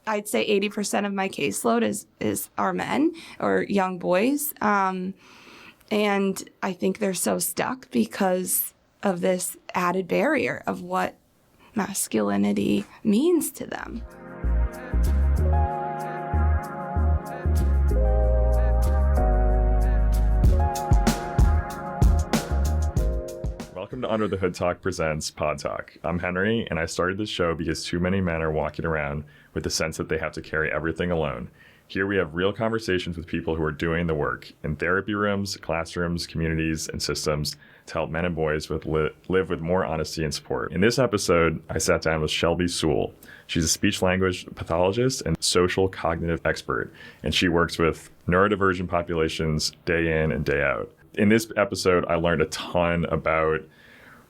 I'd say 80% of my caseload are men or young boys. And I think they're so stuck because of this added barrier of what masculinity means to them. Welcome to Under the Hood Talk presents Pod Talk. I'm Henry, and I started this show because too many men are walking around with the sense that they have to carry everything alone. Here we have real conversations with people who are doing the work in therapy rooms, classrooms, communities, and systems to help men and boys live with more honesty and support. In this episode, I sat down with Shelby Sewell. She's a speech language pathologist and social cognitive expert, and she works with neurodivergent populations day in and day out. In this episode, I learned a ton about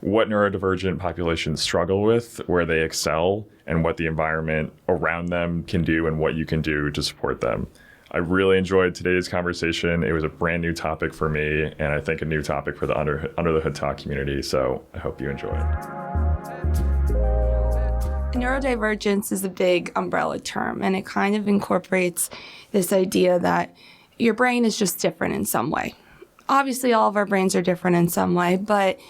what neurodivergent populations struggle with, where they excel, and what the environment around them can do and what you can do to support them. I really enjoyed today's conversation. It was a brand new topic for me, and I think a new topic for the Under the Hood Talk community, so I hope you enjoy it. Neurodivergence is a big umbrella term, and it kind of incorporates this idea that your brain is just different in some way. Obviously, all of our brains are different in some way, but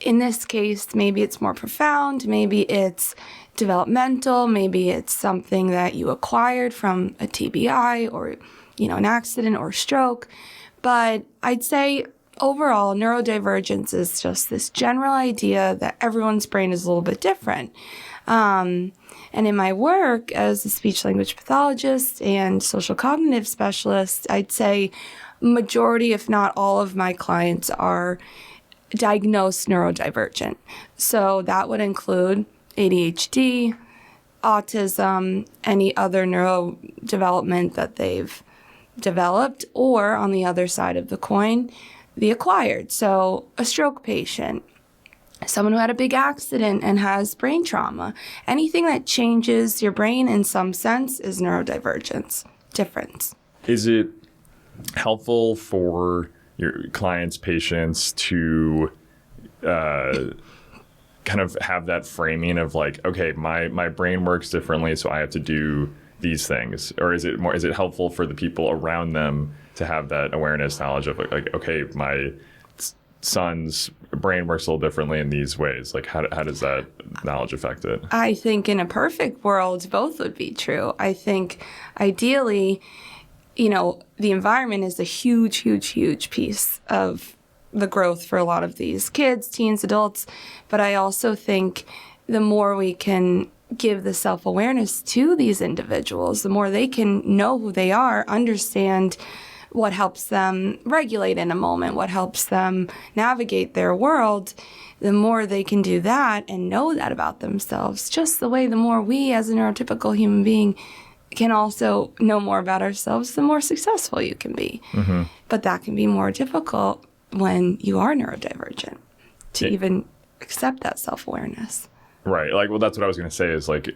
in this case, maybe it's more profound, maybe it's developmental, maybe it's something that you acquired from a TBI or, an accident or stroke. But I'd say overall, neurodivergence is just this general idea that everyone's brain is a little bit different. And in my work as a speech language pathologist and social cognitive specialist, I'd say majority, if not all of my clients are diagnosed neurodivergent. So that would include ADHD, autism, any other neurodevelopment that they've developed, or on the other side of the coin, the acquired. So a stroke patient, someone who had a big accident and has brain trauma. Anything that changes your brain in some sense is neurodivergence, difference. Is it helpful for your clients, patients to kind of have that framing of like, okay, my brain works differently, so I have to do these things? Or is it helpful for the people around them to have that awareness, knowledge of like, okay, my son's brain works a little differently in these ways? Like, how does that knowledge affect it? I think in a perfect world, both would be true. I think ideally, the environment is a huge, huge, huge piece of the growth for a lot of these kids, teens, adults. But I also think the more we can give the self-awareness to these individuals, the more they can know who they are, understand what helps them regulate in a moment, what helps them navigate their world, the more they can do that and know that about themselves. Just the way the more we as a neurotypical human being can also know more about ourselves, the more successful you can be. Mm-hmm. But that can be more difficult when you are neurodivergent to even accept that self-awareness. Right. Like, well, that's what I was going to say is like,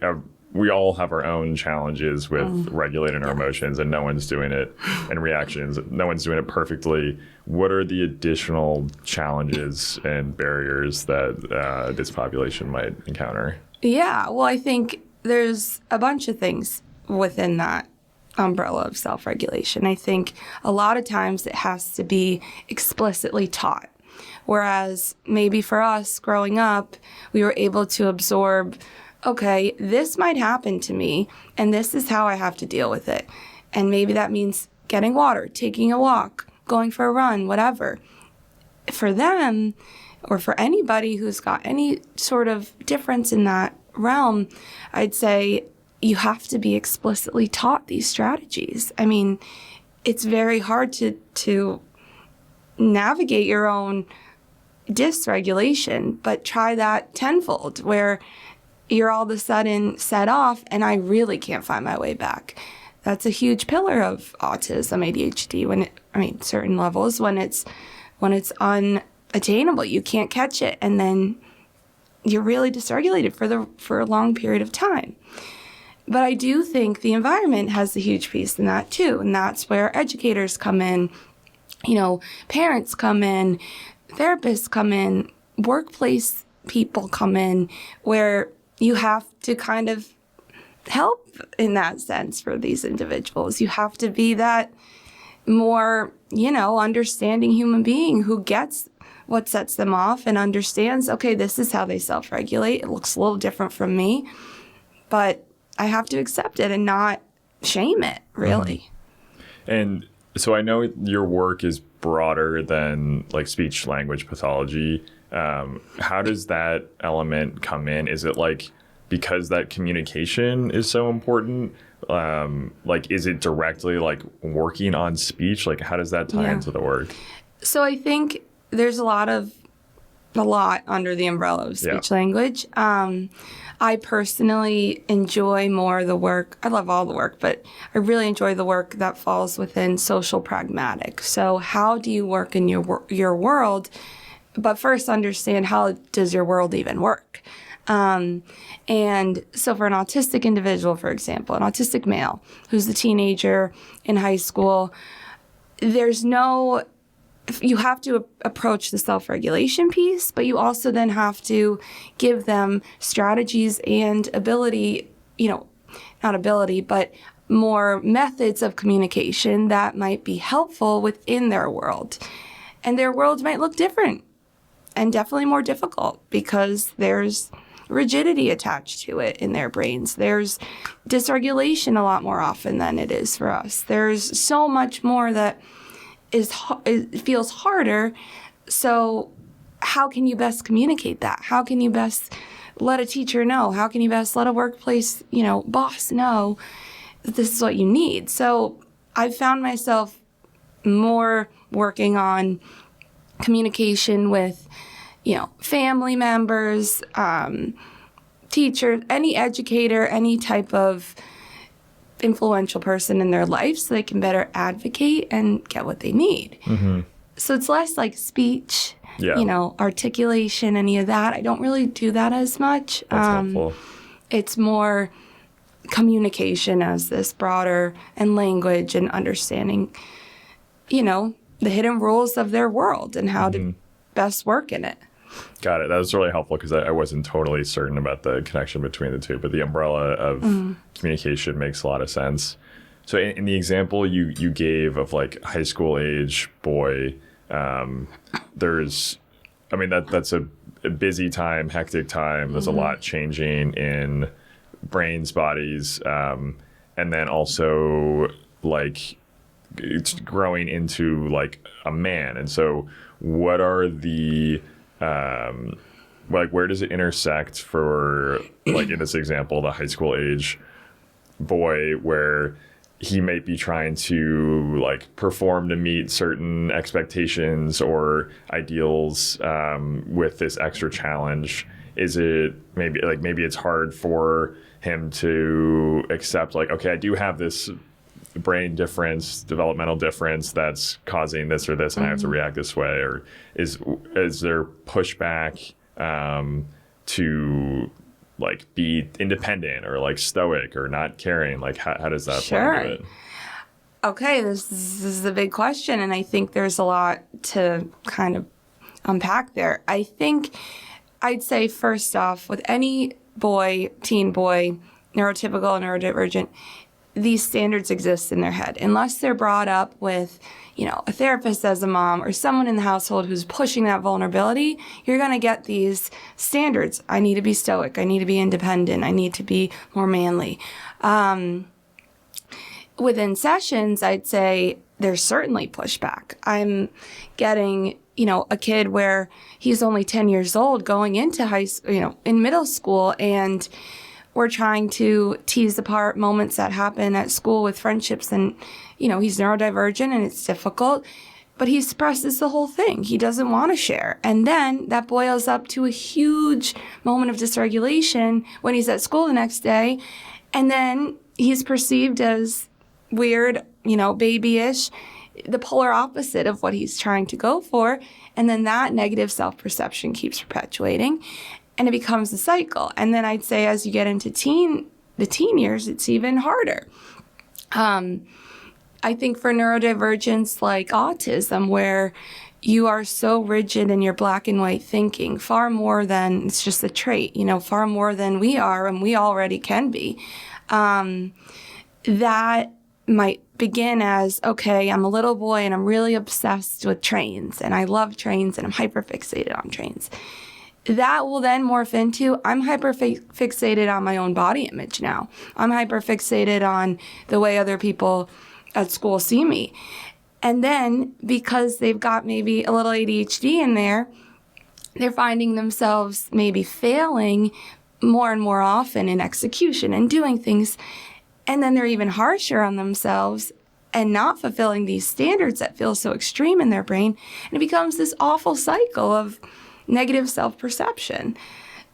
we all have our own challenges with regulating our emotions, and no one's doing it, and reactions. No one's doing it perfectly. What are the additional challenges and barriers that this population might encounter? Yeah, well, I think there's a bunch of things within that umbrella of self-regulation. I think a lot of times it has to be explicitly taught. Whereas maybe for us growing up, we were able to absorb, okay, this might happen to me, and this is how I have to deal with it. And maybe that means getting water, taking a walk, going for a run, whatever. For them, or for anybody who's got any sort of difference in that realm, I'd say you have to be explicitly taught these strategies. I mean, it's very hard to navigate your own dysregulation, but try that tenfold where you're all of a sudden set off and I really can't find my way back. That's a huge pillar of autism, ADHD, certain levels, when it's unattainable, you can't catch it, and then you're really dysregulated for a long period of time. But I do think the environment has a huge piece in that too, and that's where educators come in, parents come in, therapists come in, workplace people come in, where you have to kind of help in that sense for these individuals. You have to be that more, understanding human being who gets what sets them off and understands, okay, this is how they self-regulate. It looks a little different from me, but I have to accept it and not shame it, really. And so I know your work is broader than like speech language pathology. How does that element come in? Is it like because that communication is so important? Like, is it directly like working on speech? Like, how does that tie into the work? So I think there's a lot under the umbrella of speech language. I personally enjoy more the work. I love all the work, but I really enjoy the work that falls within social pragmatic. So how do you work in your world? But first understand, how does your world even work? And so for an autistic individual, for example, an autistic male who's a teenager in high school, you have to approach the self-regulation piece, but you also then have to give them strategies and but more methods of communication that might be helpful within their world. And their world might look different and definitely more difficult because there's rigidity attached to it in their brains. There's dysregulation a lot more often than it is for us. There's so much more that it feels harder. So how can you best communicate that? How can you best let a teacher know? How can you best let a workplace, boss know that this is what you need? So I've found myself more working on communication with, family members, teachers, any educator, any type of influential person in their life so they can better advocate and get what they need. Mm-hmm. So it's less like speech, articulation, any of that. I don't really do that as much. That's helpful. It's more communication as this broader, and language and understanding, the hidden rules of their world and how to best work in it. Got it. That was really helpful because I wasn't totally certain about the connection between the two, but the umbrella of communication makes a lot of sense. So in the example you gave of like high school age boy, that's a busy time, hectic time. There's a lot changing in brains, bodies, and then also like it's growing into like a man. And so what are the where does it intersect for, like in this example, the high school age boy, where he might be trying to like perform to meet certain expectations or ideals with this extra challenge? Is it maybe it's hard for him to accept, like, okay, I do have this brain difference, developmental difference that's causing this or this, and I have to react this way? Or is there pushback to like be independent or like stoic or not caring? Like how does that play into it? Okay, this is a big question, and I think there's a lot to kind of unpack there. I think I'd say first off, with any boy, teen boy, neurotypical, neurodivergent, these standards exist in their head. Unless they're brought up with, a therapist as a mom or someone in the household who's pushing that vulnerability, you're going to get these standards. I need to be stoic. I need to be independent. I need to be more manly. Within sessions, I'd say there's certainly pushback. I'm getting, a kid where he's only 10 years old going into in middle school, and we're trying to tease apart moments that happen at school with friendships, and, he's neurodivergent and it's difficult, but he suppresses the whole thing. He doesn't want to share. And then that boils up to a huge moment of dysregulation when he's at school the next day. And then he's perceived as weird, babyish, the polar opposite of what he's trying to go for. And then that negative self-perception keeps perpetuating, and it becomes a cycle. And then I'd say as you get into the teen years, it's even harder. I think for neurodivergence like autism, where you are so rigid in your black and white thinking, far more than it's just a trait, far more than we are and we already can be. That might begin as, okay, I'm a little boy and I'm really obsessed with trains and I love trains and I'm hyperfixated on trains. That will then morph into, I'm hyperfixated on my own body image now. I'm hyperfixated on the way other people at school see me. And then because they've got maybe a little ADHD in there, they're finding themselves maybe failing more and more often in execution and doing things. And then they're even harsher on themselves and not fulfilling these standards that feel so extreme in their brain. And it becomes this awful cycle of negative self-perception.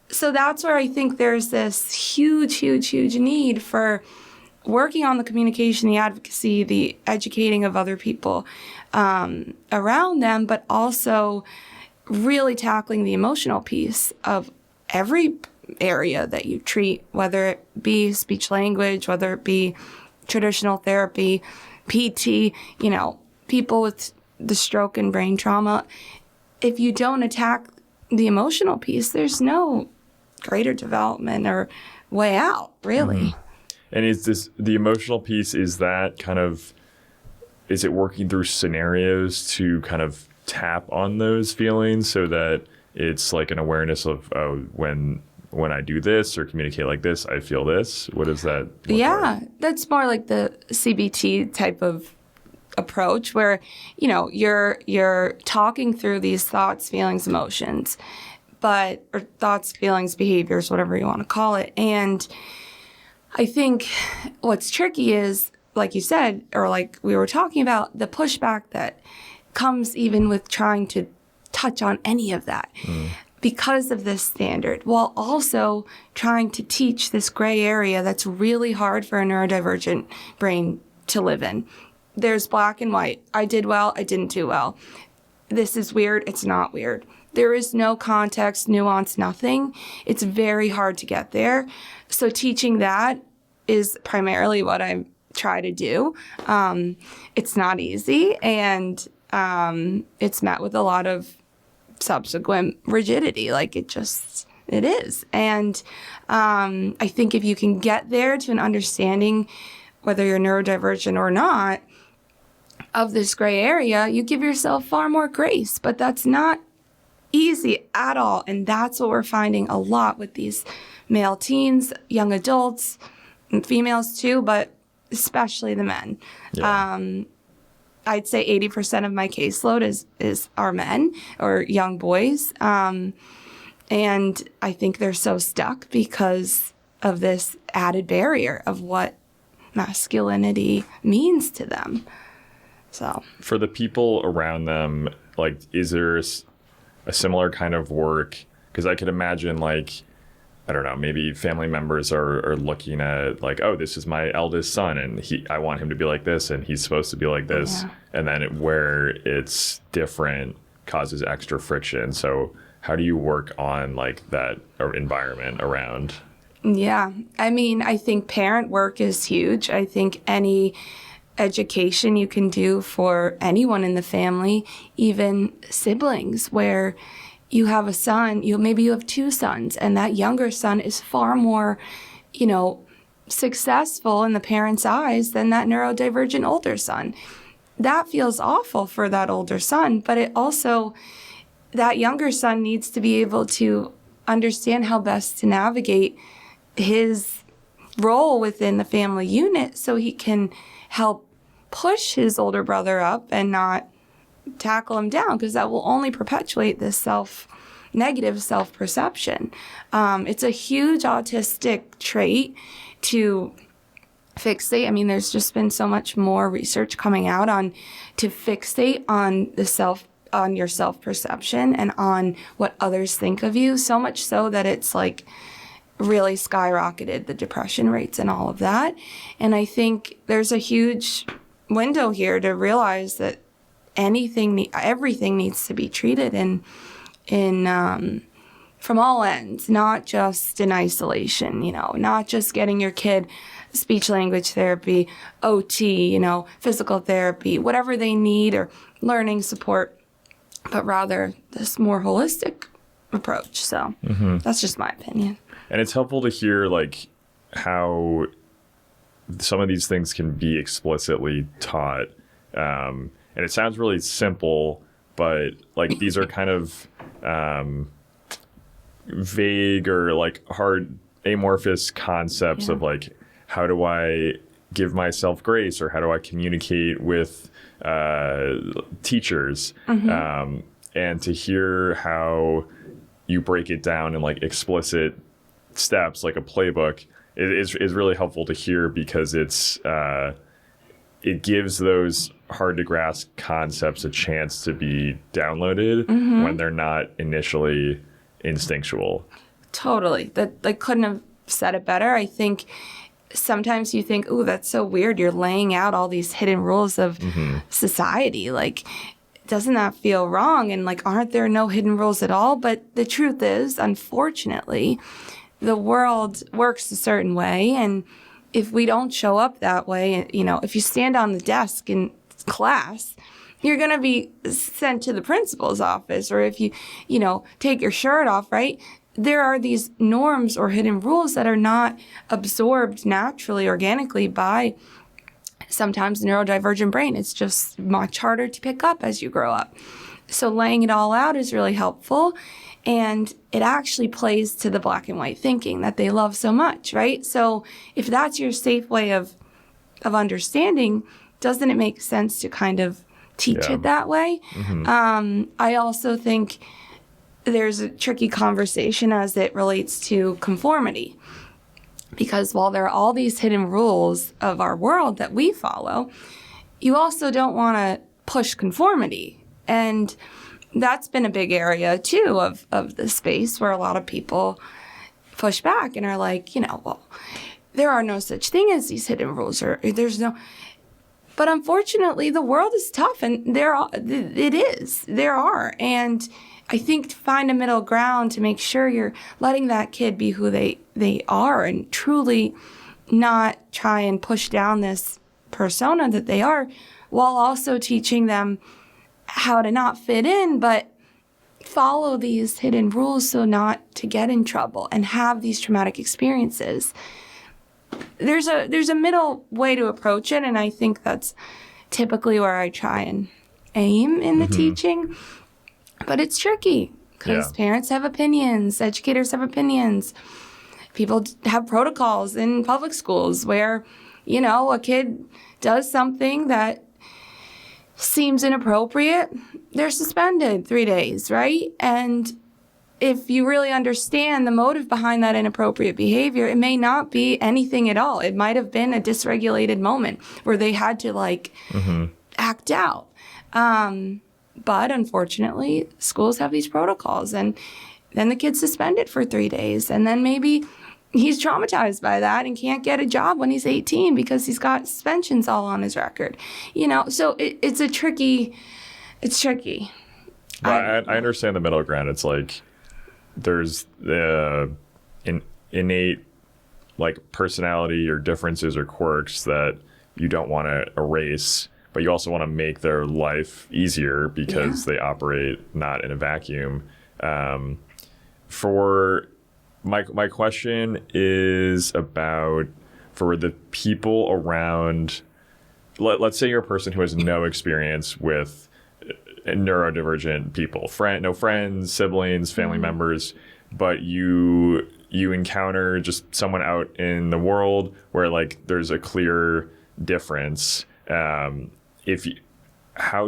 So that's where I think there's this huge need for working on the communication, the advocacy, the educating of other people around them, but also really tackling the emotional piece of every area that you treat, whether it be speech language, whether it be traditional therapy, PT, people with the stroke and brain trauma. If you don't attack the emotional piece, there's no greater development or way out, really. Mm-hmm. And is this, the emotional piece, is it working through scenarios to kind of tap on those feelings so that it's like an awareness of, oh, when I do this or communicate like this, I feel this? What does that look like? That's more like the CBT type of approach where, you're talking through these thoughts, feelings, emotions, or thoughts, feelings, behaviors, whatever you want to call it. And I think what's tricky is, like you said, or like we were talking about, the pushback that comes even with trying to touch on any of that because of this standard, while also trying to teach this gray area that's really hard for a neurodivergent brain to live in. There's black and white. I did well, I didn't do well. This is weird, it's not weird. There is no context, nuance, nothing. It's very hard to get there. So teaching that is primarily what I try to do. It's not easy, and it's met with a lot of subsequent rigidity. Like it is. And I think if you can get there to an understanding, whether you're neurodivergent or not, of this gray area, you give yourself far more grace. But that's not easy at all. And that's what we're finding a lot with these male teens, young adults, and females too, but especially the men. Yeah. I'd say 80% of my caseload are men or young boys. And I think they're so stuck because of this added barrier of what masculinity means to them. So for the people around them, like, is there a similar kind of work? Because I could imagine, like, I don't know, maybe family members are looking at like, oh, this is my eldest son and I want him to be like this and he's supposed to be like this. Yeah. And then where it's different causes extra friction. So how do you work on like that environment around? Yeah. I mean, I think parent work is huge. I think any education you can do for anyone in the family, even siblings, where you have a son, maybe you have two sons, and that younger son is far more, successful in the parent's eyes than that neurodivergent older son. That feels awful for that older son, but it also, that younger son needs to be able to understand how best to navigate his role within the family unit so he can help push his older brother up and not tackle him down, because that will only perpetuate this negative self-perception. It's a huge autistic trait to fixate. I mean, there's just been so much more research coming out to fixate on your self-perception and on what others think of you, so much so that it's like really skyrocketed the depression rates and all of that. And I think there's a huge window here to realize that everything needs to be treated in from all ends, not just in isolation, not just getting your kid speech language therapy, OT, physical therapy, whatever they need, or learning support, but rather this more holistic approach. So that's just my opinion. And it's helpful to hear like how some of these things can be explicitly taught. And it sounds really simple, but like these are kind of vague or like hard amorphous concepts of like, how do I give myself grace, or how do I communicate with teachers? And to hear how you break it down in like explicit steps, like a playbook, is really helpful to hear, because it gives those hard to grasp concepts a chance to be downloaded when they're not initially instinctual. Totally. That I couldn't have said it better. I think sometimes you think, "Ooh, that's so weird. You're laying out all these hidden rules of society. Like, doesn't that feel wrong? And like, aren't there no hidden rules at all?" But the truth is, unfortunately, the world works a certain way. And if we don't show up that way, if you stand on the desk in class, you're going to be sent to the principal's office. Or if you take your shirt off, right? There are these norms or hidden rules that are not absorbed naturally, organically by sometimes the neurodivergent brain. It's just much harder to pick up as you grow up. So laying it all out is really helpful. And it actually plays to the black and white thinking that they love so much, right? So if that's your safe way of understanding, doesn't it make sense to kind of teach it that way? I also think there's a tricky conversation as it relates to conformity. Because while there are all these hidden rules of our world that we follow, you also don't want to push conformity. And that's been a big area, too, of the space where a lot of people push back and are like, well, there are no such thing as these hidden rules, or there's no. But unfortunately, the world is tough, and there are. And I think to find a middle ground to make sure you're letting that kid be who they are and truly not try and push down this persona that they are, while also teaching them how to not fit in, but follow these hidden rules so not to get in trouble and have these traumatic experiences. There's a middle way to approach it, and I think that's typically where I try and aim in the teaching. But it's tricky because parents have opinions, educators have opinions. People have protocols in public schools where, a kid does something that seems inappropriate, they're suspended 3 days, right? And if you really understand the motive behind that inappropriate behavior, it may not be anything at all. It might have been a dysregulated moment where they had to act out. But unfortunately, schools have these protocols, and then the kid's suspended for 3 days, and then maybe he's traumatized by that and can't get a job when he's 18 because he's got suspensions all on his record. So it's tricky. Well, I understand the middle ground. It's like there's the innate personality or differences or quirks that you don't want to erase, but you also want to make their life easier because they operate not in a vacuum. For my question is about, for the people around, let's say you're a person who has no experience with neurodivergent people, no friends, siblings, family members, but you encounter just someone out in the world where there's a clear difference. How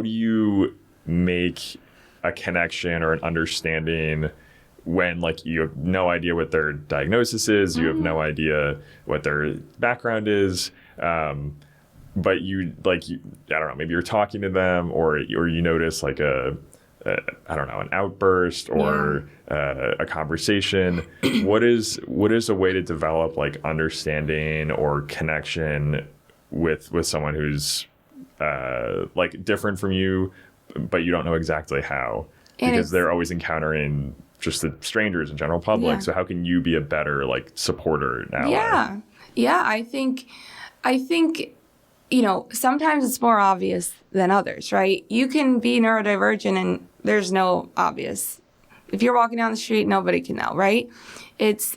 do you make a connection or an understanding when you have no idea what their diagnosis is, you have no idea what their background is, but I don't know, maybe you're talking to them or you notice I don't know, an outburst or a conversation. What is a way to develop understanding or connection with someone who's different from you, but you don't know exactly how, because they're always encountering just the strangers and general public. Yeah. So how can you be a better supporter now? Yeah. I think, sometimes it's more obvious than others, right? You can be neurodivergent and there's no obvious. If you're walking down the street, nobody can know, right? It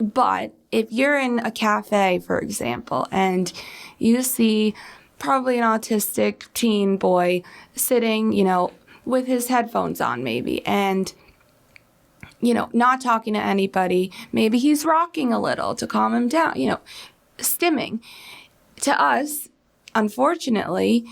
But if you're in a cafe, for example, and you see probably an autistic teen boy sitting, with his headphones on maybe, and, not talking to anybody, maybe he's rocking a little to calm him down, stimming. To us, unfortunately,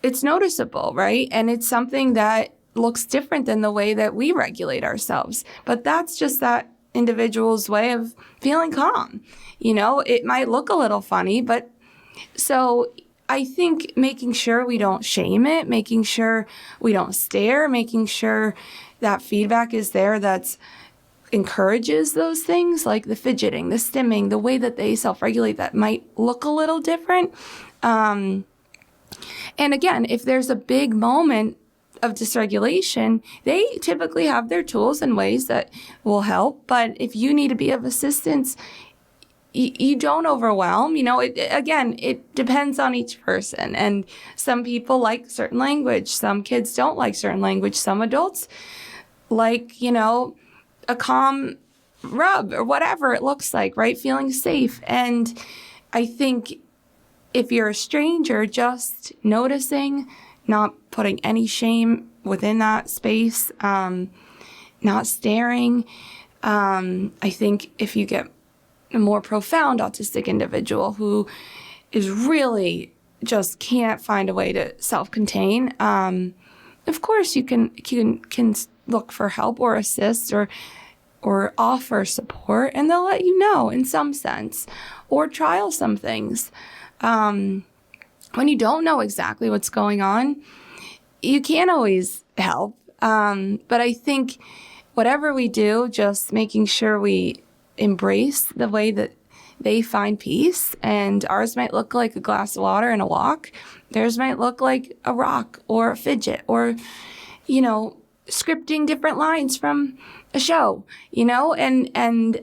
it's noticeable, right? And it's something that looks different than the way that we regulate ourselves. But that's just that individual's way of feeling calm. It might look a little funny, but so I think making sure we don't shame it, making sure we don't stare, making sure that feedback is there that encourages those things like the fidgeting, the stimming, the way that they self-regulate that might look a little different. And again, if there's a big moment of dysregulation, they typically have their tools and ways that will help. But if you need to be of assistance, you don't overwhelm. It depends on each person. And some people like certain language. Some kids don't like certain language. Some adults like, a calm rub or whatever it looks like, right? Feeling safe. And I think if you're a stranger, just noticing, not putting any shame within that space, not staring. I think if you get a more profound autistic individual who is really just can't find a way to self-contain, of course you can look for help or assist or offer support, and they'll let you know in some sense, or trial some things. When you don't know exactly what's going on, you can't always help. But I think whatever we do, just making sure we embrace the way that they find peace. And ours might look like a glass of water and a walk. Theirs might look like a rock or a fidget or, scripting different lines from a show, and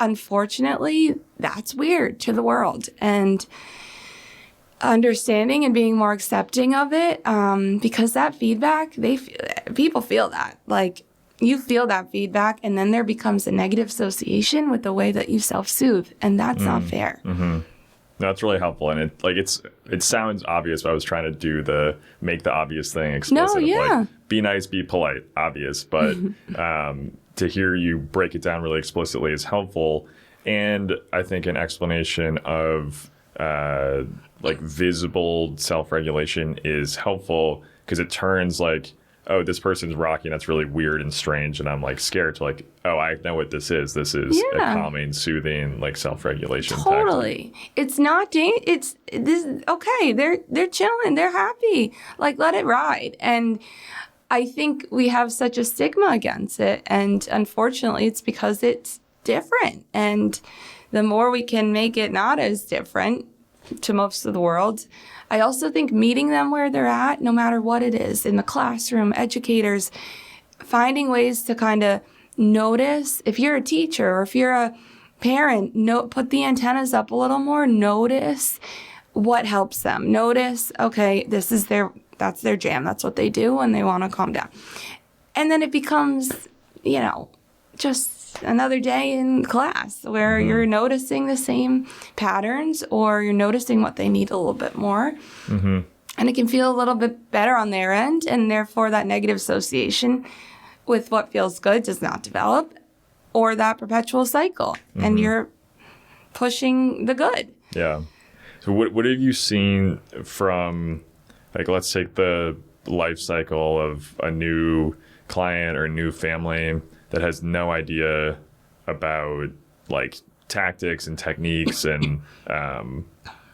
unfortunately, that's weird to the world. And understanding and being more accepting of it, because that feedback, people feel that. Like, you feel that feedback, and then there becomes a negative association with the way that you self-soothe, and that's not fair. Mm-hmm. That's really helpful, and it sounds obvious, but I was trying to make the obvious thing explicit. No, yeah. Be nice, be polite, obvious, but to hear you break it down really explicitly is helpful, and I think an explanation of visible self-regulation is helpful because it turns oh, this person's rocking, that's really weird and strange, and I'm scared to I know what this is. This is a calming, soothing, self-regulation totally tactic. It's not this okay, they're chilling, they're happy, let it ride. And I think we have such a stigma against it, and unfortunately it's because it's different, and the more we can make it not as different to most of the world. I also think meeting them where they're at, no matter what it is, in the classroom, educators, finding ways to kind of notice. If you're a teacher or if you're a parent, put the antennas up a little more, notice what helps them. Notice, okay, that's their jam. That's what they do when they want to calm down. And then it becomes, just another day in class where you're noticing the same patterns, or you're noticing what they need a little bit more. Mm-hmm. And it can feel a little bit better on their end, and therefore that negative association with what feels good does not develop, or that perpetual cycle. And you're pushing the good. Yeah. So what have you seen from, let's take the life cycle of a new client or a new family that has no idea about tactics and techniques and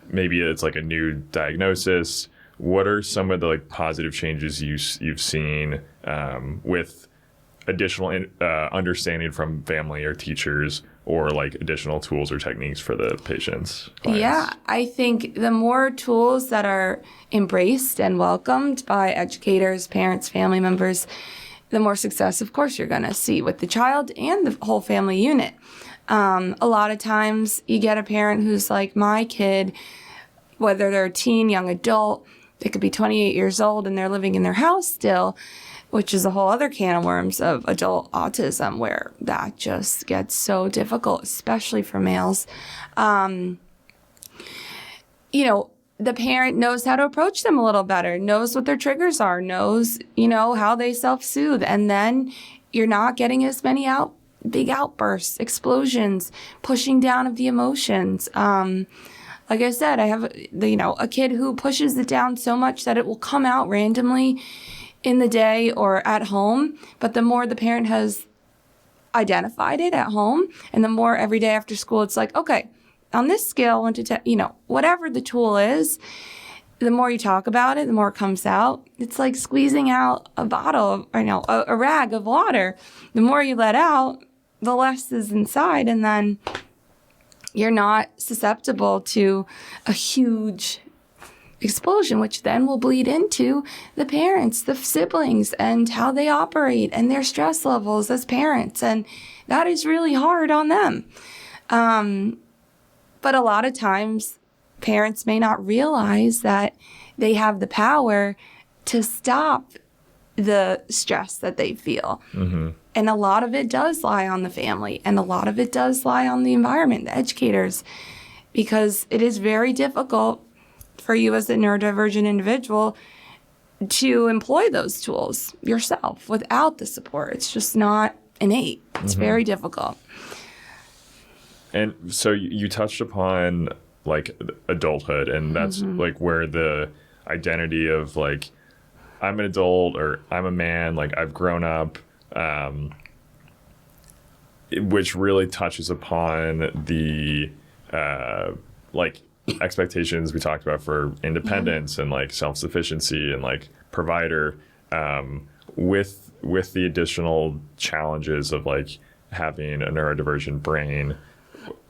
maybe it's a new diagnosis. What are some of the positive changes you've seen with additional understanding from family or teachers, or additional tools or techniques for the patients? Clients? Yeah, I think the more tools that are embraced and welcomed by educators, parents, family members, the more success, of course, you're going to see with the child and the whole family unit. A lot of times you get a parent who's like, my kid, whether they're a teen, young adult, they could be 28 years old and they're living in their house still, which is a whole other can of worms of adult autism, where that just gets so difficult, especially for males. The parent knows how to approach them a little better, knows what their triggers are, knows, how they self-soothe. And then you're not getting as many big outbursts, explosions, pushing down of the emotions. Like I said, I have, a kid who pushes it down so much that it will come out randomly in the day or at home. But the more the parent has identified it at home, and the more every day after school, it's like, okay, on this scale, 1 to 10, whatever the tool is, the more you talk about it, the more it comes out. It's like squeezing out a bottle, a rag of water. The more you let out, the less is inside, and then you're not susceptible to a huge explosion, which then will bleed into the parents, the siblings, and how they operate and their stress levels as parents. And that is really hard on them. But a lot of times, parents may not realize that they have the power to stop the stress that they feel. Mm-hmm. And a lot of it does lie on the family, and a lot of it does lie on the environment, the educators, because it is very difficult for you as a neurodivergent individual to employ those tools yourself without the support. It's just not innate. It's very difficult. And so you touched upon like adulthood, and that's like where the identity of like, I'm an adult or I'm a man, like I've grown up, which really touches upon the like expectations we talked about for independence and like self-sufficiency and like provider, with the additional challenges of like having a neurodivergent brain.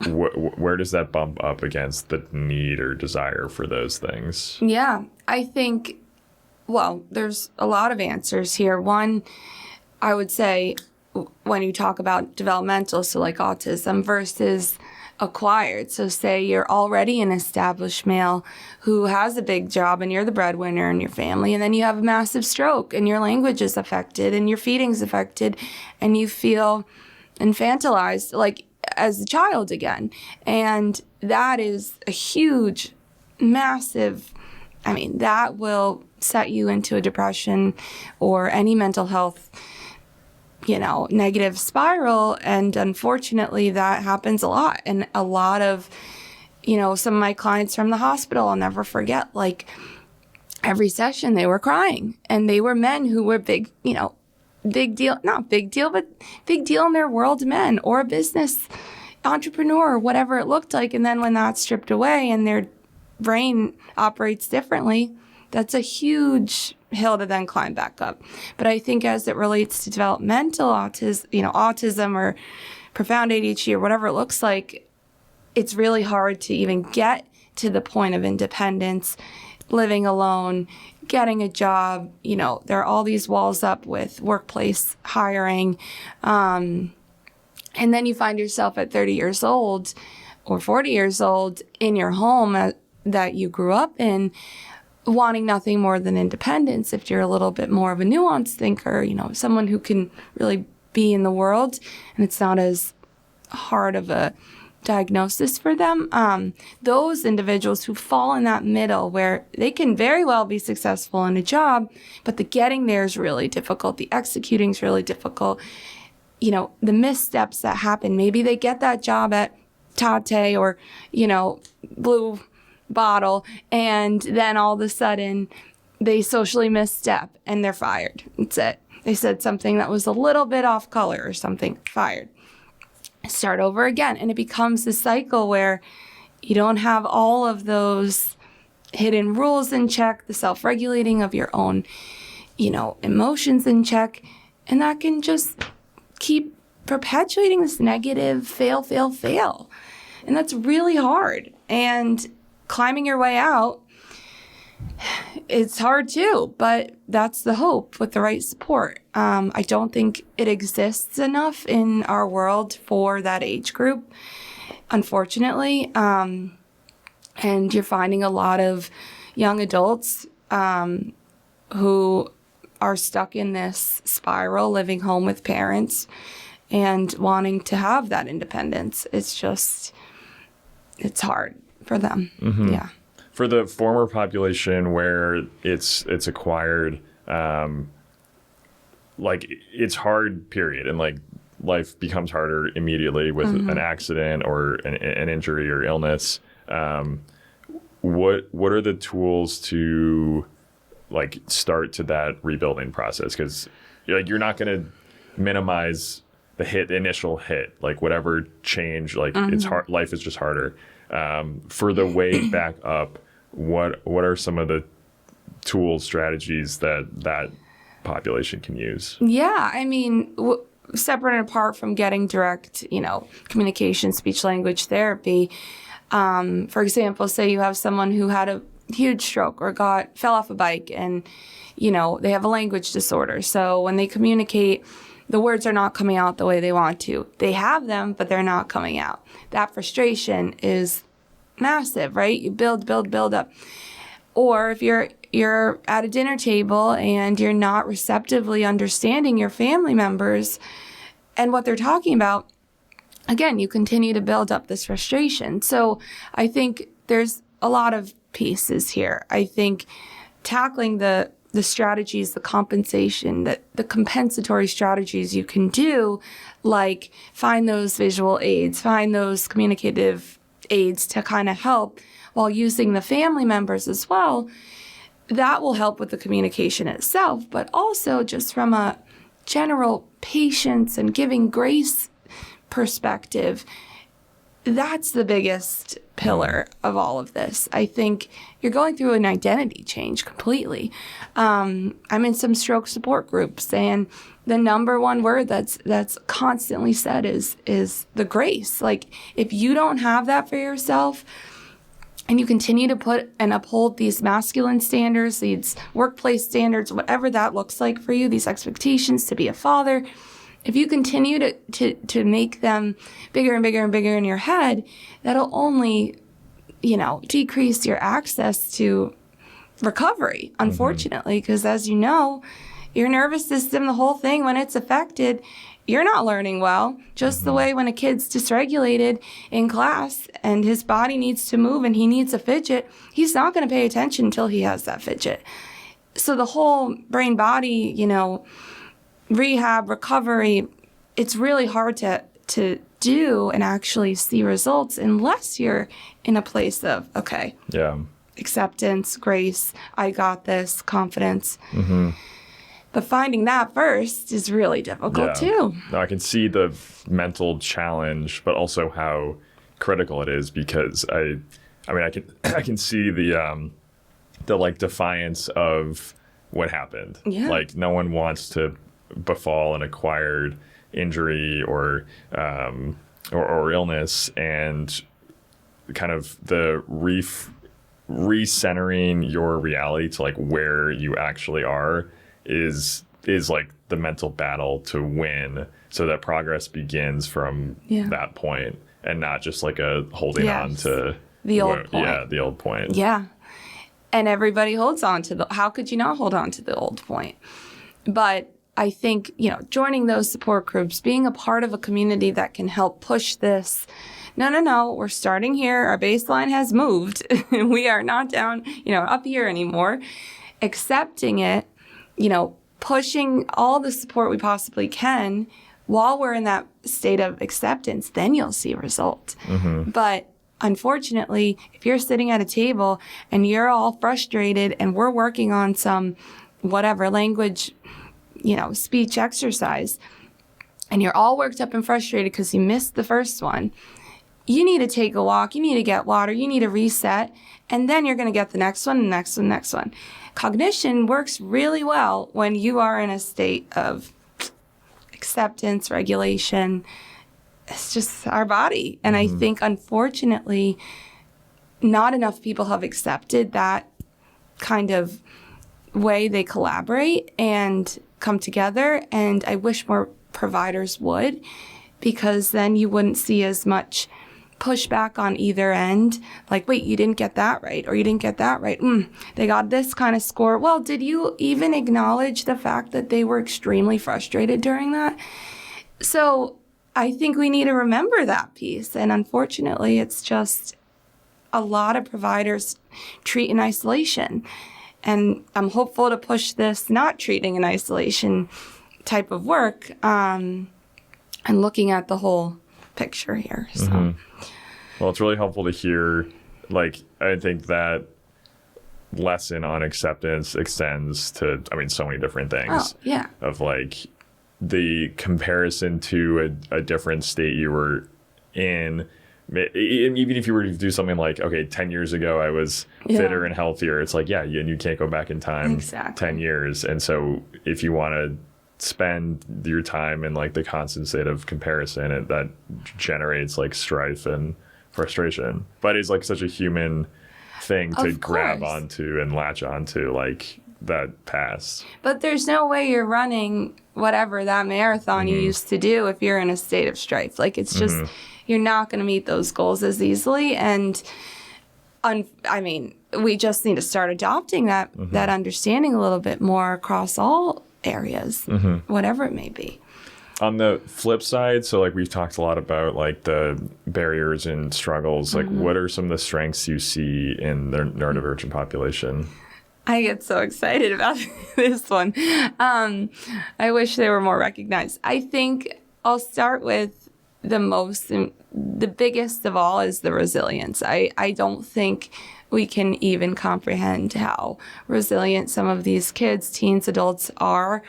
Where does that bump up against the need or desire for those things? Yeah, I think, there's a lot of answers here. One, I would say when you talk about developmental, so like autism versus acquired. So say you're already an established male who has a big job and you're the breadwinner in your family, and then you have a massive stroke and your language is affected and your feeding's affected and you feel infantilized, like as a child again. And that is a huge, massive, that will set you into a depression or any mental health, negative spiral. And unfortunately, that happens a lot. And a lot of, some of my clients from the hospital, I'll never forget, like every session they were crying, and they were men who were big deal, not big deal, but big deal in their world men or a business entrepreneur or whatever it looked like. And then when that's stripped away and their brain operates differently, that's a huge hill to then climb back up. But I think as it relates to developmental autism or profound ADHD or whatever it looks like, it's really hard to even get to the point of independence, living alone, getting a job. There are all these walls up with workplace hiring. And then you find yourself at 30 years old or 40 years old in your home that you grew up in, wanting nothing more than independence. If you're a little bit more of a nuanced thinker, someone who can really be in the world and it's not as hard of a diagnosis for them. Those individuals who fall in that middle where they can very well be successful in a job, but the getting there is really difficult. The executing is really difficult. The missteps that happen, maybe they get that job at Tate or, Blue Bottle, and then all of a sudden they socially misstep and they're fired. That's it. They said something that was a little bit off color or something, fired. Start over again. And it becomes a cycle where you don't have all of those hidden rules in check, the self-regulating of your own, emotions in check. And that can just keep perpetuating this negative fail. And that's really hard. And climbing your way out, it's hard too, but that's the hope with the right support. I don't think it exists enough in our world for that age group, unfortunately. And you're finding a lot of young adults who are stuck in this spiral, living home with parents and wanting to have that independence. It's hard for them. Mm-hmm. Yeah. For the former population where it's acquired, like it's hard, period. And like life becomes harder immediately with an accident or an injury or illness. What are the tools to like start to that rebuilding process? Because like you're not going to minimize the initial hit, like whatever change, like it's hard. Life is just harder. For the way back up, what are some of the tools, strategies that population can use? Yeah, I mean, separate and apart from getting direct, communication, speech language therapy. For example, say you have someone who had a huge stroke or fell off a bike and, they have a language disorder. So when they communicate, the words are not coming out the way they want to. They have them, but they're not coming out. That frustration is massive, right? You build up. Or if you're at a dinner table and you're not receptively understanding your family members and what they're talking about, again, you continue to build up this frustration. So I think there's a lot of pieces here. I think tackling the strategies, the compensation, the compensatory strategies you can do, like find those visual aids, find those communicative aids to kind of help while using the family members as well. That will help with the communication itself, but also just from a general patience and giving grace perspective, that's the biggest pillar of all of this. I think you're going through an identity change completely. I'm in some stroke support groups, and the number one word that's constantly said is the grace. Like, if you don't have that for yourself, and you continue to put and uphold these masculine standards, these workplace standards, whatever that looks like for you, these expectations to be a father, if you continue to make them bigger and bigger and bigger in your head, that'll only, decrease your access to recovery, unfortunately, because as you know, your nervous system, the whole thing, when it's affected, you're not learning well. Just the way when a kid's dysregulated in class and his body needs to move and he needs a fidget, he's not going to pay attention until he has that fidget. So the whole brain body, rehab, recovery, it's really hard to do and actually see results unless you're in a place of, okay, acceptance, grace, I got this, confidence. But finding that first is really difficult too. No, I can see the mental challenge, but also how critical it is, because I can see the like defiance of what happened. Yeah. Like no one wants to befall an acquired injury or illness, and kind of the recentering your reality to like where you actually are is like the mental battle to win, so that progress begins from that point and not just like a holding on to the old point. Yeah, the old point. Yeah. And everybody holds on to how could you not hold on to the old point? But I think, joining those support groups, being a part of a community that can help push this. No, we're starting here. Our baseline has moved. We are not down, up here anymore. Accepting it, pushing all the support we possibly can while we're in that state of acceptance, then you'll see results. But unfortunately, if you're sitting at a table and you're all frustrated and we're working on some whatever language, speech exercise, and you're all worked up and frustrated because you missed the first one, you need to take a walk, you need to get water, you need to reset, and then you're going to get the next one, the next one, next one. Cognition works really well when you are in a state of acceptance, regulation. It's just our body. And I think, unfortunately, not enough people have accepted that kind of way they collaborate and come together. And I wish more providers would, because then you wouldn't see as much push back on either end, like, wait, you didn't get that right, or you didn't get that right. They got this kind of score. Well, did you even acknowledge the fact that they were extremely frustrated during that? So I think we need to remember that piece. And unfortunately, it's just a lot of providers treat in isolation. And I'm hopeful to push this not treating in isolation type of work, and looking at the whole picture here. So. Mm-hmm. Well, it's really helpful to hear. Like, I think that lesson on acceptance extends to, so many different things. Oh, yeah. Of like the comparison to a different state you were in. Even if you were to do something like, okay, 10 years ago, I was fitter and healthier. It's like, and you can't go back in time 10 years. And so if you want to spend your time in like the constant state of comparison, that generates like strife and frustration. But it's like such a human thing to grab onto and latch onto, like that past. But there's no way you're running whatever that marathon you used to do if you're in a state of strife. Like, it's just, you're not going to meet those goals as easily. And we just need to start adopting that understanding a little bit more across all areas, whatever it may be. On the flip side, so like we've talked a lot about like the barriers and struggles, like what are some of the strengths you see in the neurodivergent population? I get so excited about this one. I wish they were more recognized. I think I'll start with the biggest of all is the resilience. I don't think we can even comprehend how resilient some of these kids, teens, adults are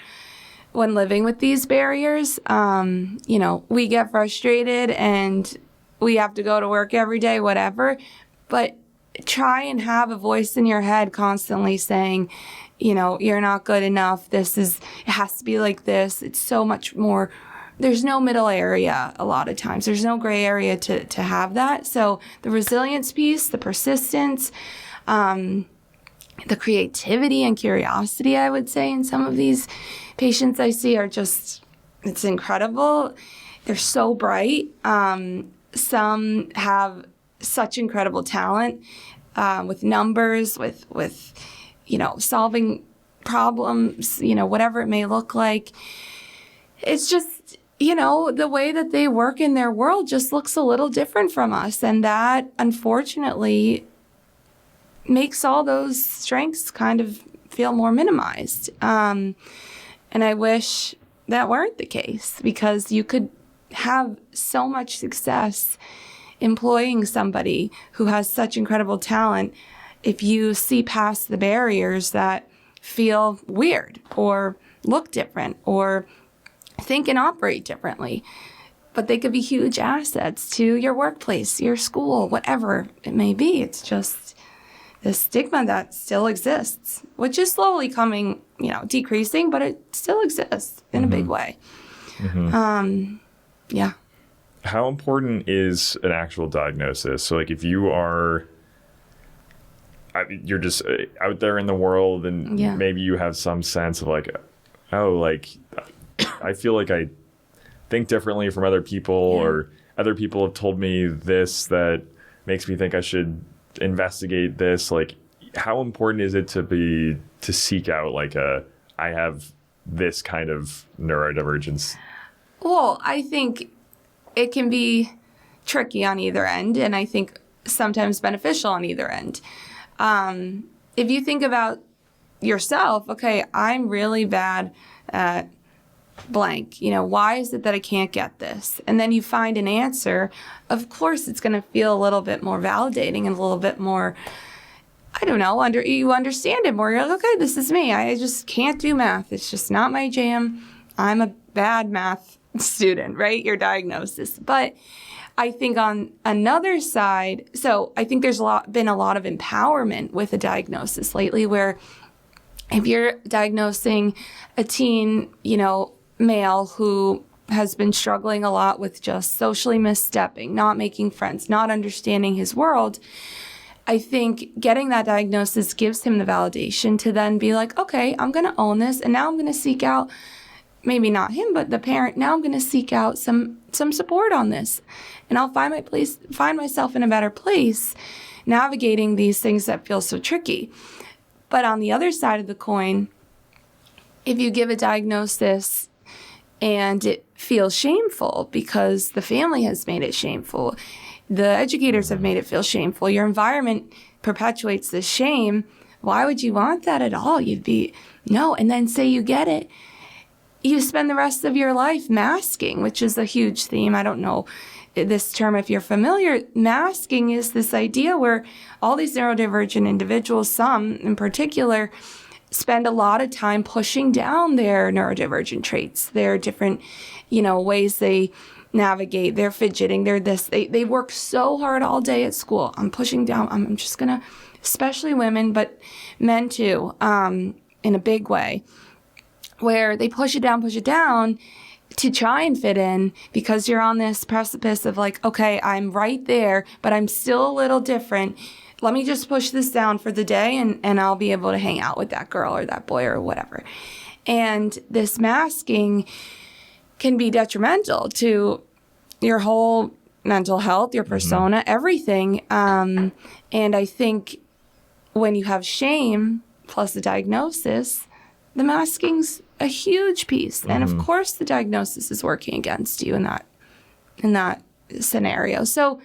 when living with these barriers. We get frustrated and we have to go to work every day, whatever, but try and have a voice in your head constantly saying, you're not good enough. It has to be like this. It's so much more. There's no middle area a lot of times. There's no gray area to have that. So the resilience piece, the persistence, the creativity and curiosity, I would say, in some of these patients I see are just, it's incredible. They're so bright. Some have such incredible talent with numbers, with solving problems, whatever it may look like. It's just, the way that they work in their world just looks a little different from us. And that, unfortunately, makes all those strengths kind of feel more minimized. And I wish that weren't the case, because you could have so much success employing somebody who has such incredible talent if you see past the barriers that feel weird or look different or think and operate differently. But they could be huge assets to your workplace, your school, whatever it may be. It's just this stigma that still exists, which is slowly decreasing, but it still exists in a big way. Yeah. How important is an actual diagnosis? So like if you are, you're just out there in the world and maybe you have some sense of like, I feel like I think differently from other people, or other people have told me this that makes me think I should investigate this. Like, how important is it to seek out like I have this kind of neurodivergence? Well, I think it can be tricky on either end, and I think sometimes beneficial on either end. If you think about yourself, okay, I'm really bad at blank. Why is it that I can't get this? And then you find an answer. Of course, it's going to feel a little bit more validating and a little bit more, I don't know, you understand it more. You're like, okay, this is me. I just can't do math. It's just not my jam. I'm a bad math student, right? Your diagnosis. But I think on another side, so I think there's been a lot of empowerment with a diagnosis lately, where if you're diagnosing a teen, male who has been struggling a lot with just socially misstepping, not making friends, not understanding his world, I think getting that diagnosis gives him the validation to then be like, okay, I'm going to own this, and now I'm going to seek out maybe not him, but the parent, now I'm going to seek out some support on this. And I'll find myself in a better place navigating these things that feel so tricky. But on the other side of the coin, if you give a diagnosis and it feels shameful because the family has made it shameful, the educators have made it feel shameful, your environment perpetuates this shame, why would you want that at all? No. And then say you get it. You spend the rest of your life masking, which is a huge theme. I don't know this term if you're familiar. Masking is this idea where all these neurodivergent individuals, some in particular, spend a lot of time pushing down their neurodivergent traits, their different, ways they navigate, they're fidgeting, they work so hard all day at school. I'm pushing down, I'm just gonna, especially women, but men too, in a big way, where they push it down to try and fit in because you're on this precipice of like, okay, I'm right there, but I'm still a little different. Let me just push this down for the day and I'll be able to hang out with that girl or that boy or whatever. And this masking can be detrimental to your whole mental health, your persona, everything. And I think when you have shame plus the diagnosis, the masking's a huge piece. And of course the diagnosis is working against you in that scenario. So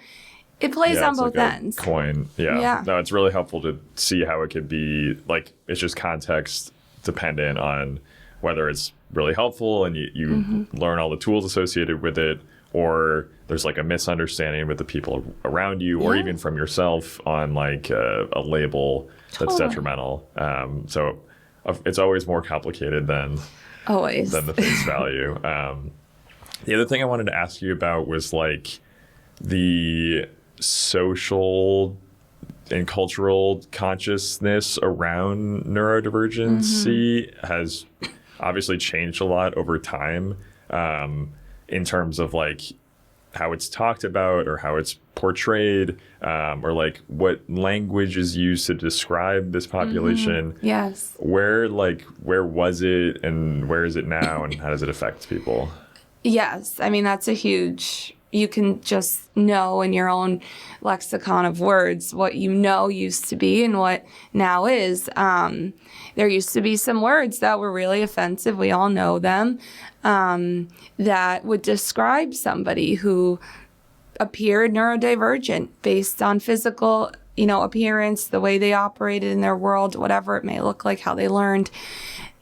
it plays on both ends. Coin. Yeah. No, it's really helpful to see how it could be like, it's just context dependent on whether it's really helpful and you learn all the tools associated with it, or there's like a misunderstanding with the people around you, or even from yourself on like a label that's detrimental. So it's always more complicated than the face value. The other thing I wanted to ask you about was like the social and cultural consciousness around neurodivergency has obviously changed a lot over time, in terms of like how it's talked about or how it's portrayed, or like what language is used to describe this population. Yes. Where was it and where is it now and how does it affect people? Yes. I mean, that's a huge, you can just know in your own lexicon of words what used to be and what now is. There used to be some words that were really offensive. We all know them, that would describe somebody who appeared neurodivergent based on physical, appearance, the way they operated in their world, whatever it may look like, how they learned.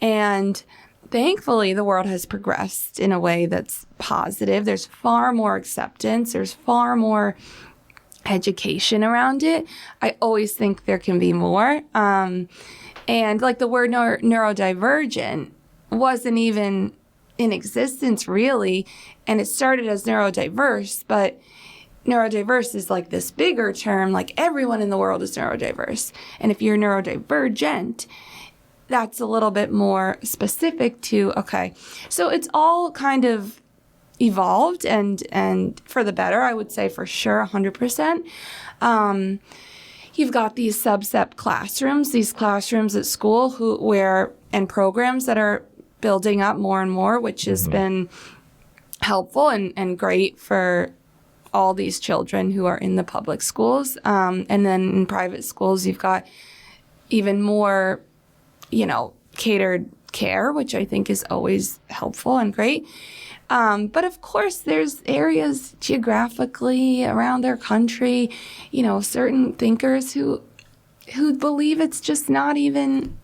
And thankfully, the world has progressed in a way that's positive. There's far more acceptance. There's far more education around it. I always think there can be more. And like the word neurodivergent wasn't even in existence really. And it started as neurodiverse, but neurodiverse is like this bigger term, like everyone in the world is neurodiverse. And if you're neurodivergent, that's a little bit more specific to, okay. So it's all kind of evolved and for the better, I would say for sure, 100%. You've got these subset classrooms, these classrooms at school and programs that are building up more and more, which has been helpful and great for all these children who are in the public schools. And then in private schools, you've got even more, catered care, which I think is always helpful and great. But of course, there's areas geographically around their country, certain thinkers who believe it's just not even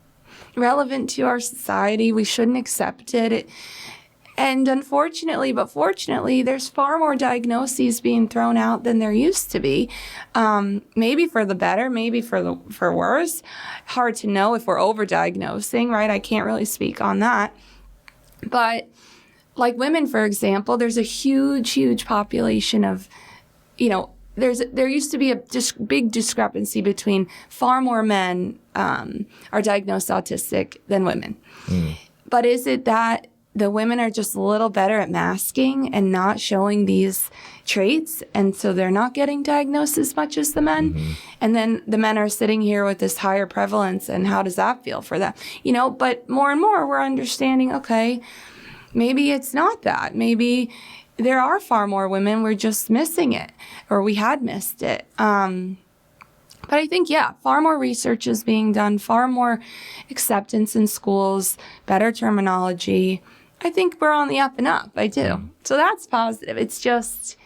relevant to our society. We shouldn't accept it. And unfortunately, but fortunately, there's far more diagnoses being thrown out than there used to be. Maybe for the better, maybe for worse. Hard to know if we're overdiagnosing, right? I can't really speak on that. But like women, for example, there's a huge population of, there used to be a big discrepancy between far more men are diagnosed autistic than women. But is it that the women are just a little better at masking and not showing these traits, and so they're not getting diagnosed as much as the men? And then the men are sitting here with this higher prevalence, and how does that feel for them? But more and more we're understanding, okay, maybe it's not that. Maybe there are far more women. We're just missing it, or we had missed it. But I think, yeah, far more research is being done, far more acceptance in schools, better terminology. I think we're on the up and up. I do. So that's positive. It's just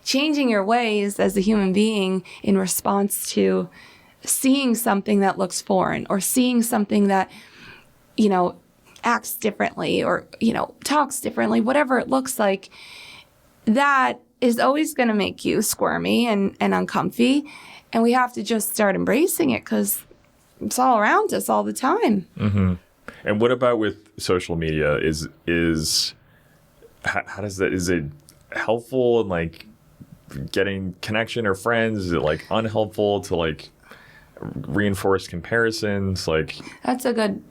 changing your ways as a human being in response to seeing something that looks foreign, or seeing something that, acts differently, or, talks differently, whatever it looks like. That is always going to make you squirmy and uncomfy. And we have to just start embracing it, because it's all around us all the time. Mm-hmm. And what about with social media? How does that, is it helpful in like getting connection or friends? Is it like unhelpful to like reinforce comparisons? Like that's a good,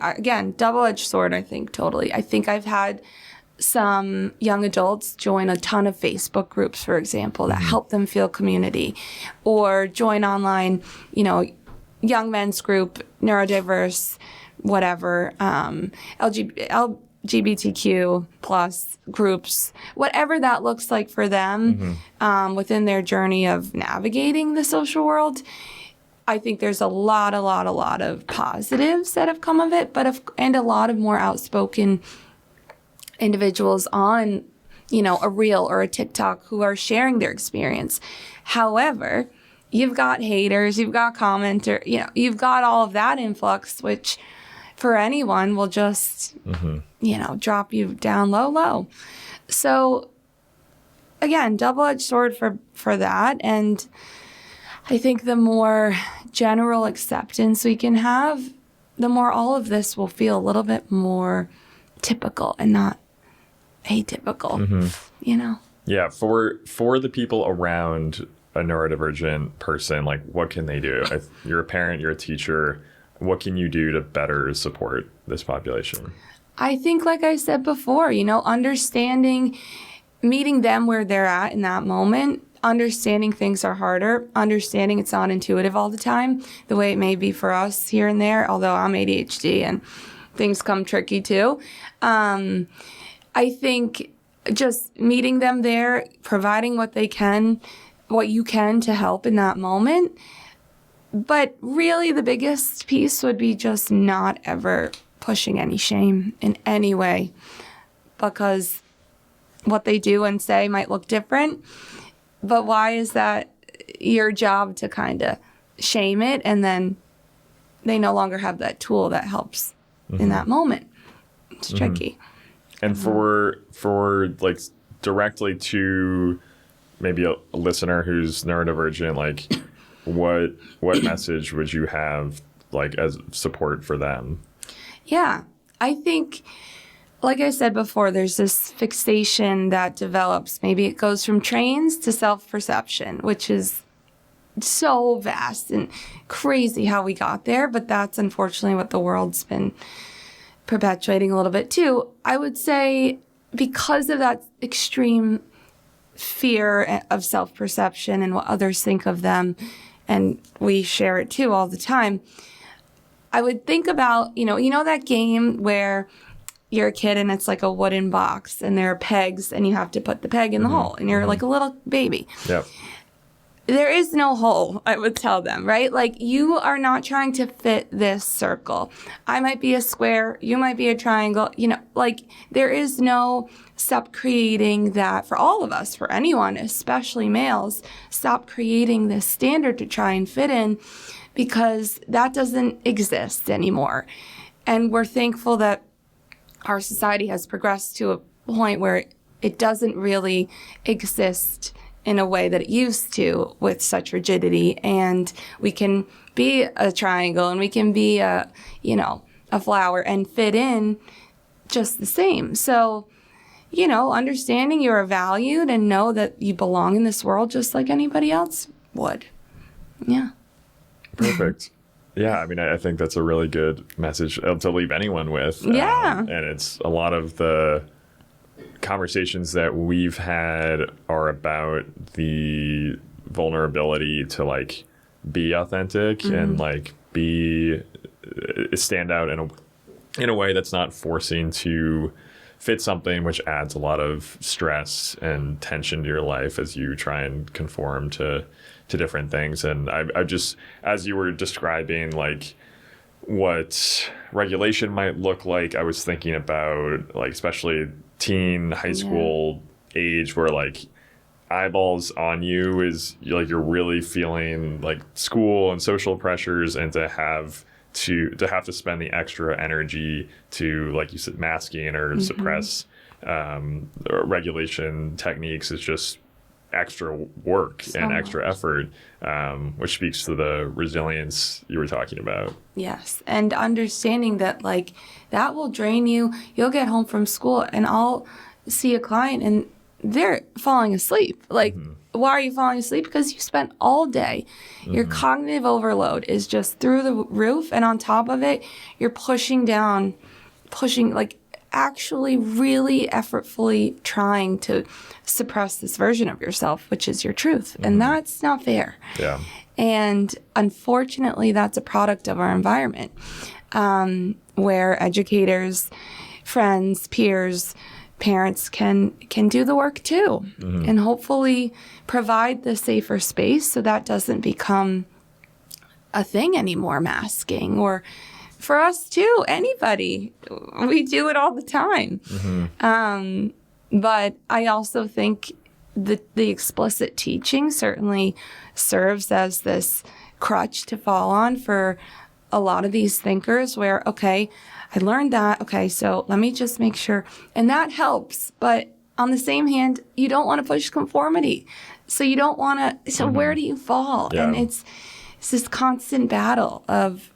again, double-edged sword, I think, totally. I think I've had some young adults join a ton of Facebook groups, for example, that help them feel community, or join online, young men's group, neurodiverse, whatever, LGBTQ plus groups, whatever that looks like for them, within their journey of navigating the social world. I think there's a lot of positives that have come of it, and a lot of more outspoken individuals on, a reel or a TikTok who are sharing their experience. However, you've got haters, you've got commenters, you've got all of that influx, which for anyone will just, drop you down low. So again, double-edged sword for that. And I think the more general acceptance we can have, the more all of this will feel a little bit more typical and not atypical, Yeah, for the people around a neurodivergent person, like what can they do? You're a parent, you're a teacher. What can you do to better support this population? I think, like I said before, understanding, meeting them where they're at in that moment, understanding things are harder, understanding it's not intuitive all the time, the way it may be for us here and there, although I'm ADHD and things come tricky too. I think just meeting them there, providing what you can to help in that moment. But really the biggest piece would be just not ever pushing any shame in any way, because what they do and say might look different. But why is that your job to kind of shame it, and then they no longer have that tool that helps in that moment? It's tricky. And for like directly to maybe a listener who's neurodivergent, like what message would you have like as support for them? Yeah, I think, like I said before, there's this fixation that develops. Maybe it goes from trains to self-perception, which is so vast and crazy how we got there. But that's unfortunately what the world's been perpetuating a little bit too. I would say because of that extreme fear of self-perception and what others think of them, and we share it too all the time, I would think about, that game where you're a kid and it's like a wooden box and there are pegs and you have to put the peg in the hole and you're like a little baby. Yep. There is no hole, I would tell them, right? Like, you are not trying to fit this circle. I might be a square, you might be a triangle, there is no stop creating that for all of us, for anyone, especially males. Stop creating this standard to try and fit in, because that doesn't exist anymore. And we're thankful that our society has progressed to a point where it doesn't really exist in a way that it used to with such rigidity. And we can be a triangle and we can be a flower and fit in just the same. So, understanding you are valued and know that you belong in this world just like anybody else would. Yeah. Perfect. Yeah, I mean, I think that's a really good message to leave anyone with. Yeah. And it's a lot of the conversations that we've had are about the vulnerability to like be authentic and like stand out in a way that's not forcing to fit something which adds a lot of stress and tension to your life as you try and conform to different things. And I just, as you were describing like what regulation might look like, I was thinking about like especially teen, high school age, where like eyeballs on you is like you're really feeling like school and social pressures, and to have to spend the extra energy to, like you said, masking or suppress regulation techniques is just extra work and extra effort, which speaks to the resilience you were talking about. Yes. And understanding that like that will drain you. You'll get home from school and I'll see a client and they're falling asleep. Like, why are you falling asleep? Because you spent all day. Your cognitive overload is just through the roof. And on top of it, you're pushing like actually really effortfully trying to suppress this version of yourself, which is your truth. And that's not fair. Yeah. And unfortunately, that's a product of our environment, where educators, friends, peers, parents can do the work too, and hopefully provide the safer space so that doesn't become a thing anymore, masking, or for us too, anybody. We do it all the time. But I also think the explicit teaching certainly serves as this crutch to fall on for a lot of these thinkers where, okay, I learned that. Okay, so let me just make sure. And that helps. But on the same hand, you don't want to push conformity. So you don't want to, so where do you fall? Yeah. And it's this constant battle of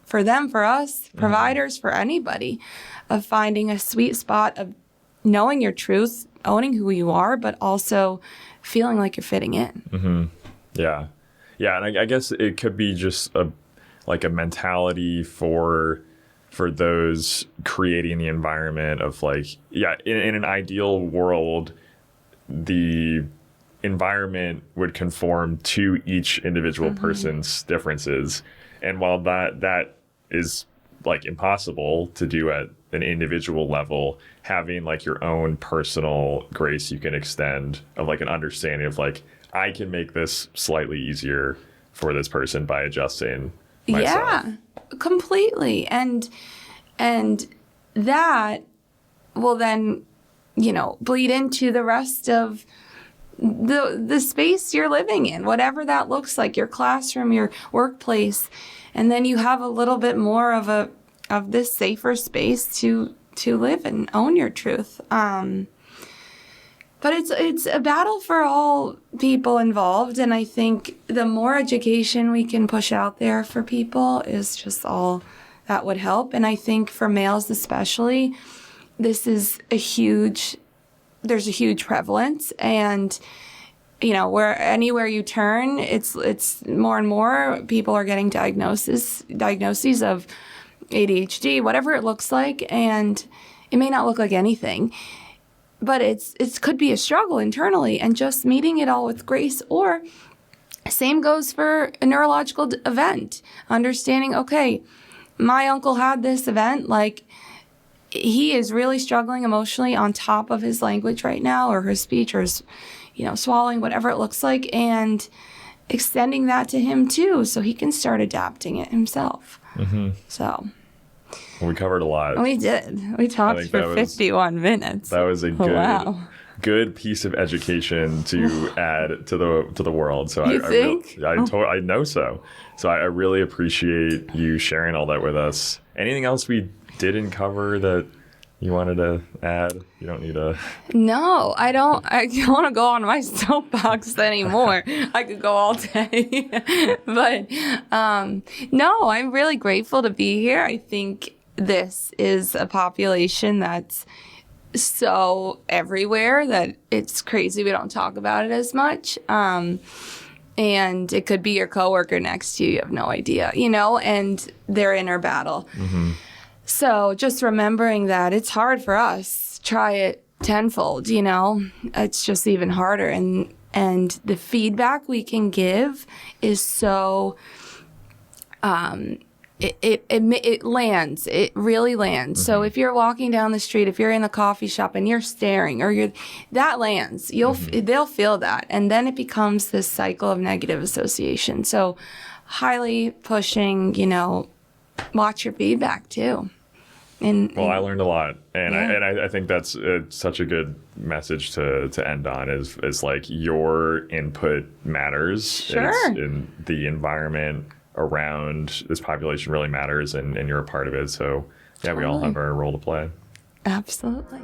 for them, for us, providers, for anybody, of finding a sweet spot of knowing your truth, owning who you are, but also feeling like you're fitting in. Yeah. Yeah. And I guess it could be just a mentality for those creating the environment of like, in an ideal world, the environment would conform to each individual person's differences. And while that is like impossible to do at an individual level, having like your own personal grace you can extend of like an understanding of like, I can make this slightly easier for this person by adjusting myself. Yeah, completely. And that will then, bleed into the rest of the space you're living in, whatever that looks like, your classroom, your workplace. And then you have a little bit more of this safer space to live and own your truth. But it's a battle for all people involved. And I think the more education we can push out there for people is just all that would help. And I think for males especially, there's a huge prevalence. And, where anywhere you turn, it's more and more people are getting diagnoses of ADHD, whatever it looks like. And it may not look like anything, but it could be a struggle internally, and just meeting it all with grace. Or same goes for a neurological event, understanding, okay, my uncle had this event, like he is really struggling emotionally on top of his language right now, or his speech, or his, swallowing, whatever it looks like, and extending that to him too, so he can start adapting it himself. So we covered a lot. we did. We talked for 51 minutes. That was a good piece of education to add to the world. So you think? I know so. So I really appreciate you sharing all that with us. Anything else we didn't cover that you wanted to add? You don't need to. No, I don't want to go on my soapbox anymore. I could go all day. But no, I'm really grateful to be here. I think this is a population that's so everywhere that it's crazy we don't talk about it as much. And it could be your coworker next to you. You have no idea, and they're in our battle. So just remembering that it's hard for us. Try it tenfold, it's just even harder. And the feedback we can give is so it lands. It really lands. So if you're walking down the street, if you're in a coffee shop and you're staring, or that lands. They'll feel that, and then it becomes this cycle of negative association. So, highly pushing. Watch your feedback too. Well, I learned a lot, and Yeah. I think that's such a good message to end on. Is like your input matters. Sure. In the environment around this population really matters, and you're a part of it. So yeah, we all Totally. have our role to play. Absolutely.